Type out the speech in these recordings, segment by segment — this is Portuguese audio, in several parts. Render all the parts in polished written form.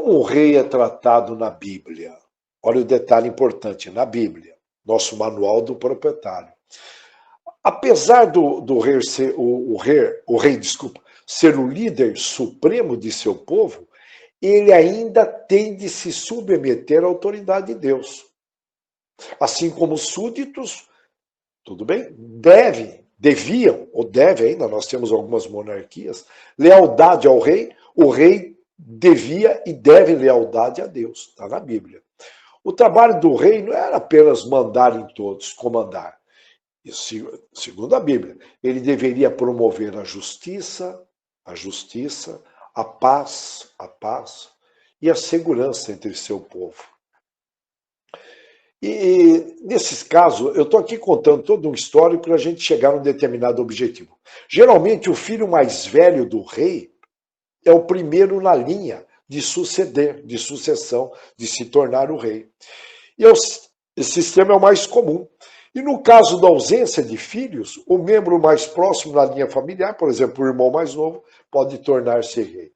Como o rei é tratado na Bíblia? Olha o detalhe importante, na Bíblia, nosso manual do proprietário. Apesar do rei ser desculpa, ser o líder supremo de seu povo, ele ainda tem de se submeter à autoridade de Deus. Assim como os súditos, tudo bem, deviam, ou devem ainda, nós temos algumas monarquias, lealdade ao rei, o rei devia e deve lealdade a Deus, está na Bíblia. O trabalho do rei não era apenas mandar em todos, comandar. Segundo a Bíblia, ele deveria promover a justiça, a paz e a segurança entre seu povo. E nesses casos, eu estou aqui contando todo um histórico para a gente chegar a um determinado objetivo. Geralmente, o filho mais velho do rei é o primeiro na linha de suceder, de sucessão, de se tornar o rei. E esse sistema é o mais comum. E no caso da ausência de filhos, o membro mais próximo na linha familiar, por exemplo, o irmão mais novo, pode tornar-se rei.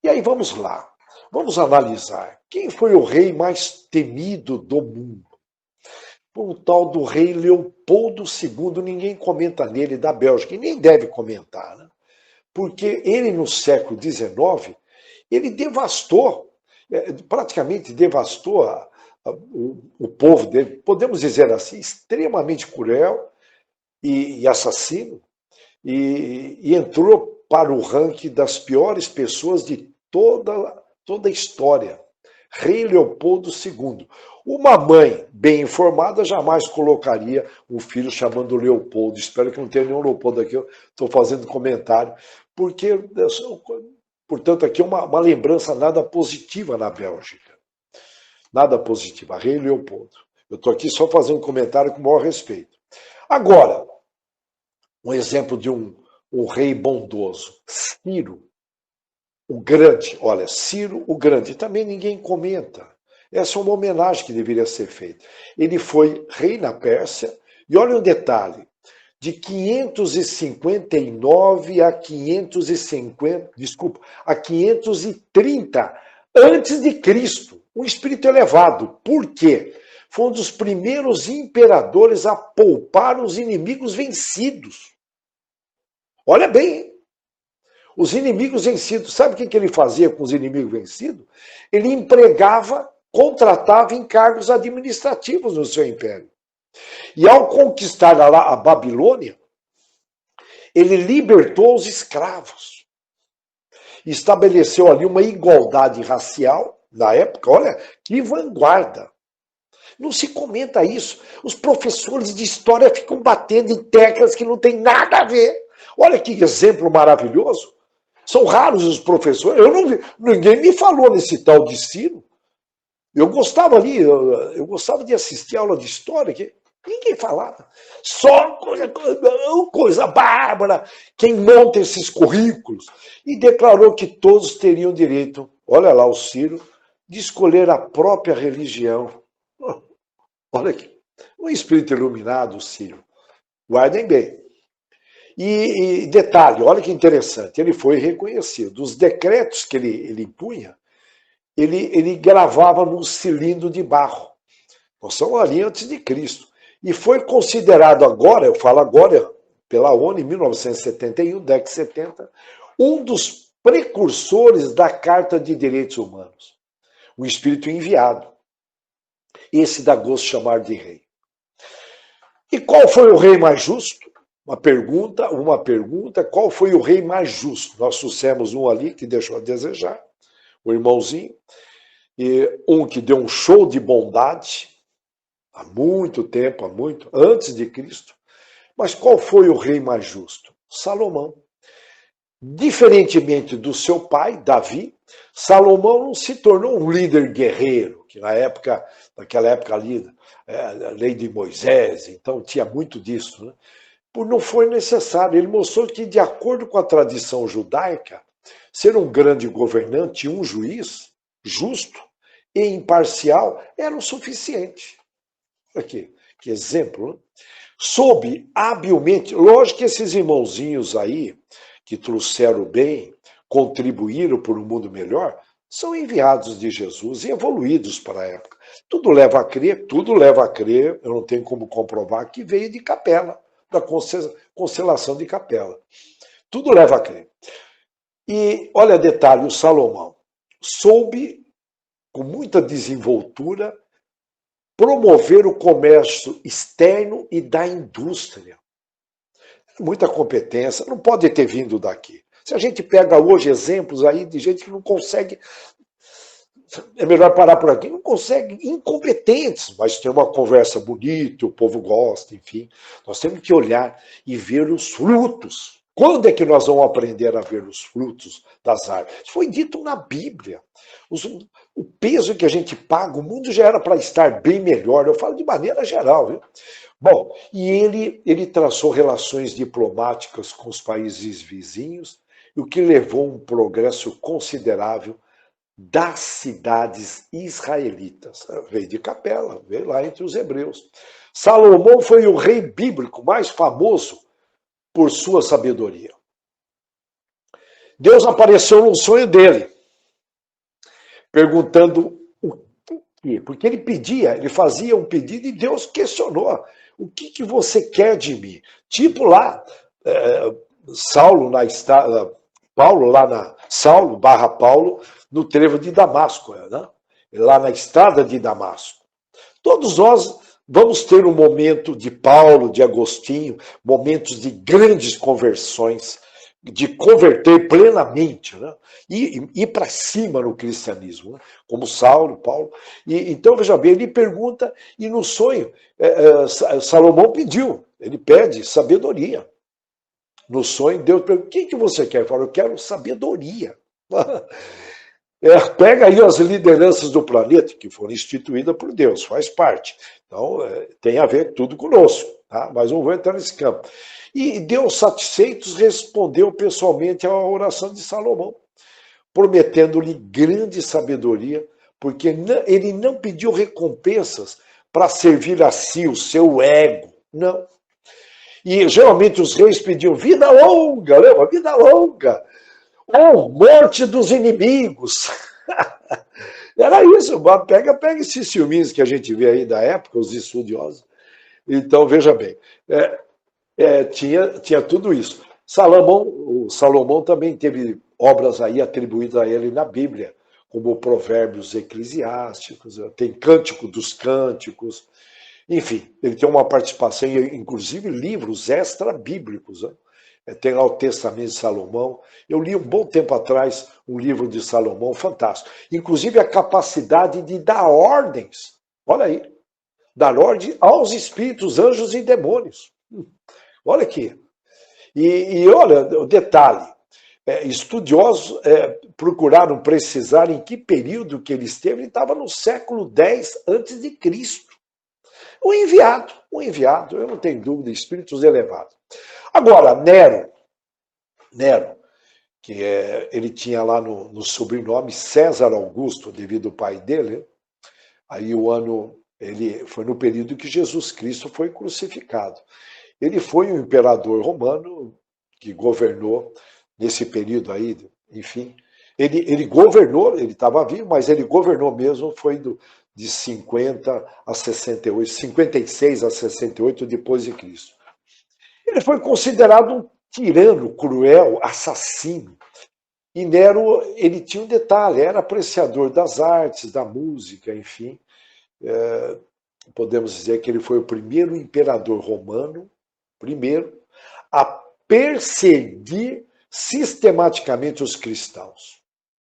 E aí vamos lá, vamos analisar. Quem foi o rei mais temido do mundo? O tal do rei Leopoldo II, ninguém comenta nele, da Bélgica, e nem deve comentar, né? Porque ele, no século XIX, ele devastou, praticamente devastou o povo dele, podemos dizer assim, extremamente cruel e assassino, e entrou para o ranking das piores pessoas de toda a história. Rei Leopoldo II. Uma mãe bem informada jamais colocaria um filho chamando Leopoldo. Espero que não tenha nenhum Leopoldo aqui, eu estou fazendo comentário, porque, portanto, aqui é uma lembrança nada positiva na Bélgica. Nada positiva. Rei Leopoldo. Eu estou aqui só fazendo um comentário com o maior respeito. Agora, um exemplo de um rei bondoso. Ciro, o Grande. Olha, Ciro o Grande. Também ninguém comenta. Essa é uma homenagem que deveria ser feita. Ele foi rei na Pérsia. E olha um detalhe. De 559 a 530 antes de Cristo. Um espírito elevado. Por quê? Foi um dos primeiros imperadores a poupar os inimigos vencidos. Olha bem, hein? Os inimigos vencidos, sabe o que ele fazia com os inimigos vencidos? Ele empregava, contratava encargos administrativos no seu império. E ao conquistar a Babilônia, ele libertou os escravos. Estabeleceu ali uma igualdade racial, na época, olha, que vanguarda. Não se comenta isso. Os professores de história ficam batendo em teclas que não tem nada a ver. Olha que exemplo maravilhoso. São raros os professores. Ninguém me falou nesse tal de Ciro. Eu gostava de assistir a aula de história, que ninguém falava. Só coisa bárbara, quem monta esses currículos. E declarou que todos teriam direito, olha lá o Ciro, de escolher a própria religião. Olha aqui, um espírito iluminado, Ciro. Guardem bem. E detalhe, olha que interessante, ele foi reconhecido. Os decretos que ele impunha, ele gravava num cilindro de barro. Nós estamos ali antes de Cristo. E foi considerado agora, eu falo agora, pela ONU, em 1971, década de 70, um dos precursores da Carta de Direitos Humanos. Um espírito enviado. Esse dá gosto de chamar de rei. E qual foi o rei mais justo? Uma pergunta, qual foi o rei mais justo? Nós trouxemos um ali que deixou a desejar, o irmãozinho, e um que deu um show de bondade, há muito tempo, antes de Cristo. Mas qual foi o rei mais justo? Salomão. Diferentemente do seu pai, Davi, Salomão não se tornou um líder guerreiro, que naquela época ali, a lei de Moisés, então tinha muito disso, né? Não foi necessário. Ele mostrou que, de acordo com a tradição judaica, ser um grande governante e um juiz justo e imparcial era o suficiente. Aqui, que exemplo, né? Soube habilmente, lógico que esses irmãozinhos aí, que trouxeram bem, contribuíram por um mundo melhor, são enviados de Jesus e evoluídos para a época. Tudo leva a crer, eu não tenho como comprovar, que veio de Capela, da constelação de Capela. Tudo leva a crer. E, olha, detalhe, o Salomão soube, com muita desenvoltura, promover o comércio externo e da indústria. Muita competência, não pode ter vindo daqui. Se a gente pega hoje exemplos aí de gente que não consegue, é melhor parar por aqui, não consegue, incompetentes, mas tem uma conversa bonita, o povo gosta, enfim. Nós temos que olhar e ver os frutos. Quando é que nós vamos aprender a ver os frutos das árvores? Foi dito na Bíblia. O peso que a gente paga, o mundo já era para estar bem melhor, eu falo de maneira geral, viu? Bom, e ele traçou relações diplomáticas com os países vizinhos, o que levou a um progresso considerável das cidades israelitas. Veio de Capela, veio lá entre os hebreus. Salomão foi o rei bíblico mais famoso por sua sabedoria. Deus apareceu num sonho dele, perguntando o quê? Porque ele fazia um pedido e Deus questionou. O que você quer de mim? Tipo lá, Saulo Paulo, no trevo de Damasco, né? Lá na estrada de Damasco. Todos nós vamos ter um momento de Paulo, de Agostinho, momentos de grandes conversões, de converter plenamente, né? E ir para cima no cristianismo, né? Como Saulo, Paulo. Então, veja bem, ele pergunta, e no sonho, Salomão pediu, ele pede sabedoria. No sonho, Deus pergunta, o que você quer? Ele fala, eu quero sabedoria. Pega aí as lideranças do planeta, que foram instituídas por Deus, faz parte. Então, tem a ver tudo conosco, tá? Mas não vou entrar nesse campo. E Deus, satisfeito, respondeu pessoalmente à oração de Salomão, prometendo-lhe grande sabedoria, porque ele não pediu recompensas para servir a si, o seu ego, não. E geralmente os reis pediam vida longa, lembra? Vida longa. Ou morte dos inimigos. Era isso, pega esses filminhos que a gente vê aí da época, os estudiosos. Então, veja bem, tinha tudo isso. Salomão também teve obras aí atribuídas a ele na Bíblia, como Provérbios Eclesiásticos, tem Cântico dos Cânticos, enfim, ele tem uma participação, inclusive livros extra-bíblicos, né? Tem lá o Testamento de Salomão. Eu li um bom tempo atrás um livro de Salomão fantástico. Inclusive a capacidade de dar ordens. Olha aí. Dar ordem aos espíritos, anjos e demônios. Olha aqui. E olha, o detalhe. Estudiosos procuraram precisar em que período que ele esteve. Ele estava no século X a.C. Um enviado, eu não tenho dúvida, espíritos elevados. Agora, Nero, que ele tinha lá no sobrenome César Augusto, devido ao pai dele, aí ele foi no período que Jesus Cristo foi crucificado. Ele foi um imperador romano que governou nesse período aí, enfim. Ele governou, ele estava vivo, mas ele governou mesmo, foi de 50 a 68, 56 a 68 depois de Cristo. Ele foi considerado um tirano, cruel, assassino. E Nero, ele tinha um detalhe, era apreciador das artes, da música, enfim. Podemos dizer que ele foi o primeiro imperador romano, a perseguir sistematicamente os cristãos.